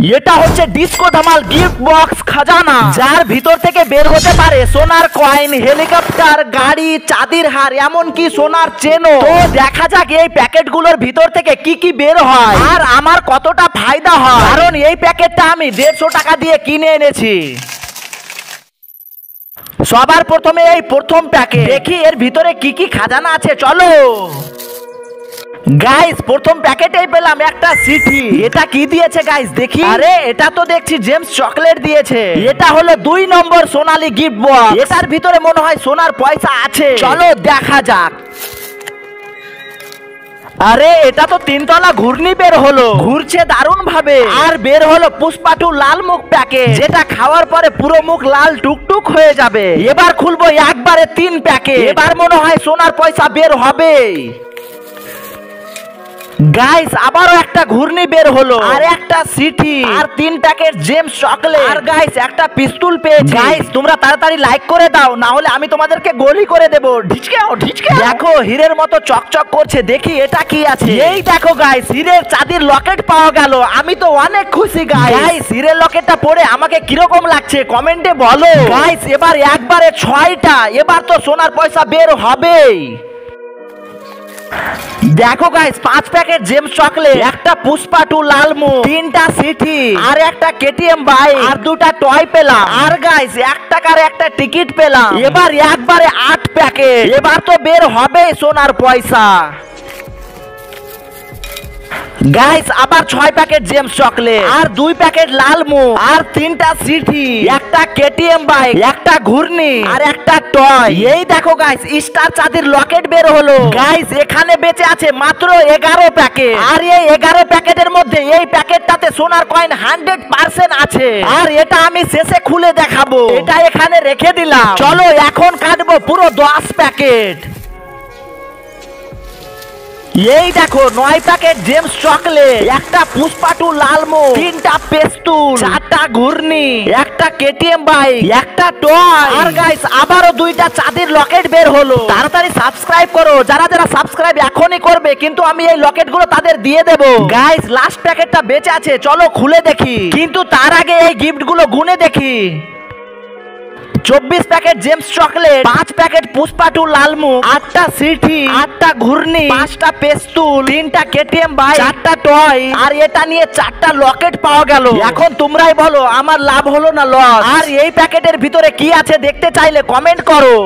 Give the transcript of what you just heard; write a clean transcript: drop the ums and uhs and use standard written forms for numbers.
এটা হচ্ছে disco Dhamaal gift box খাজানা, যার ভিতর থেকে বের হতে পারে সোনার কয়েন, হেলিকপ্টার, গাড়ি, চাঁদির হার, এমনকি সোনার চেনও। তো দেখা যাক এই প্যাকেটগুলোর ভিতর থেকে কি কি বের হয় আর আমার কতটা ফায়দা হয়, কারণ এই প্যাকেটটা আমি 150 টাকা দিয়ে কিনে এনেছি। সবার প্রথমে এই প্রথম প্যাকেট, দেখি এর ভিতরে কি কি খাজানা আছে, চলো। গাইস প্রথম প্যাকেটেই পেলাম একটা চিঠি। এটা কি দিয়েছে গাইস দেখি? আরে এটা তো দেখছি জেমস চকলেট দিয়েছে। এটা হলো 2 নম্বর সোনালী গিফট বক্স। এটার ভিতরে মনে হয় সোনার পয়সা আছে, চলো দেখা যাক। আরে এটা তো 3 তলা ঘূর্ণি বের হলো, ঘুরছে দারুণ ভাবে। আর বের হলো পুষ্পাটু লাল মুখ প্যাকেট, যেটা খাওয়ার পরে পুরো মুখ লাল টুকটুক হয়ে যাবে। এবার খুলবো একবারে 3 প্যাকেট, এবার মনে হয় সোনার পয়সা বের হবে। গাইস আবারও একটা ঘূর্ণি বের হলো, আর একটা সিটি, আর 3 প্যাকেট জেমস চকলেট, আর গাইস একটা পিস্তল পেয়েছি। গাইস তোমরা তাড়াতাড়ি লাইক করে দাও, না হলে আমি তোমাদেরকে গুলি করে দেব। ঢিচকাও ঢিচকাও। দেখো হীরের মতো চকচক করছে, দেখি এটা কি আছে। এই দেখো গাইস হীরের চাঁদির লকেট পাওয়া গেল, আমি তো অনেক খুশি। গাইস হীরের লকেটটা পরে আমাকে কিরকম লাগছে কমেন্টে বলো। গাইস এবার একবারে 6টা, এবার তো সোনার পয়সা বের হবেই। দেখো গাইস 5 প্যাকেট জেমস চকলেট, একটা পুষ্পাটু লাল মুখ, 3টা সিটি, আর একটা কেটিএম বাইক, আর 2টা টয় পেলাম। আর গাইস 1 টাকার একটা টিকিট পেলাম। এবার একবারে 8 প্যাকেট, এবার তো বের হবে সোনার পয়সা। গাইস আবার 6 প্যাকেট জেমস চকলেট, আর 2 প্যাকেট লাল মুখ, আর 3টা সিটি, একটা কেটিএম বাইক, একটা ঘূর্ণি, আর একটা টয়। এই দেখো গাইস স্টার চাঁদের লকেট বের হলো। গাইস এখানে বেঁচে আছে মাত্র 11 প্যাকেট, আর এই 11 প্যাকেটের মধ্যে এই প্যাকেটটাতে সোনার কয়েন 100% আছে। আর এটা আমি শেষে খুলে দেখাবো, এটা এখানে রেখে দিলাম। চলো এখন কাটবো পুরো 10 প্যাকেট। এই দেখো 9 প্যাকেট জেমস চকলেট, একটা পুষ্পাটু লাল মুখ, 3টা পেস্তুল, 4টা ঘূর্ণি, একটা কেটিএম বাইক, একটা টয়। আর গাইস আবারও 2টা চাঁদের লকেট বের হলো। তাড়াতাড়ি সাবস্ক্রাইব করো, যারা যারা সাবস্ক্রাইব এখনই করবে, কিন্তু আমি এই লকেটগুলো তাদের দিয়ে দেব। গাইস লাস্ট প্যাকেটটা বেঁচে আছে, চলো খুলে দেখি, কিন্তু তার আগে এই গিফটগুলো গুনে দেখি। 24 প্যাকেট জেমস চকলেট, 5 প্যাকেট পুষ্পাটু লাল মুখ, 8টা সিটি, 8টা ঘূর্ণি, 5টা পেস্তুল, 3টা কেটিএম বাইক, 4টা টয়, আর এটা নিয়ে 4টা লকেট পাওয়া গেল। এখন তোমরাই বলো আমার লাভ হলো না লস? আর এই প্যাকেটের ভিতরে কি আছে দেখতে চাইলে কমেন্ট করো।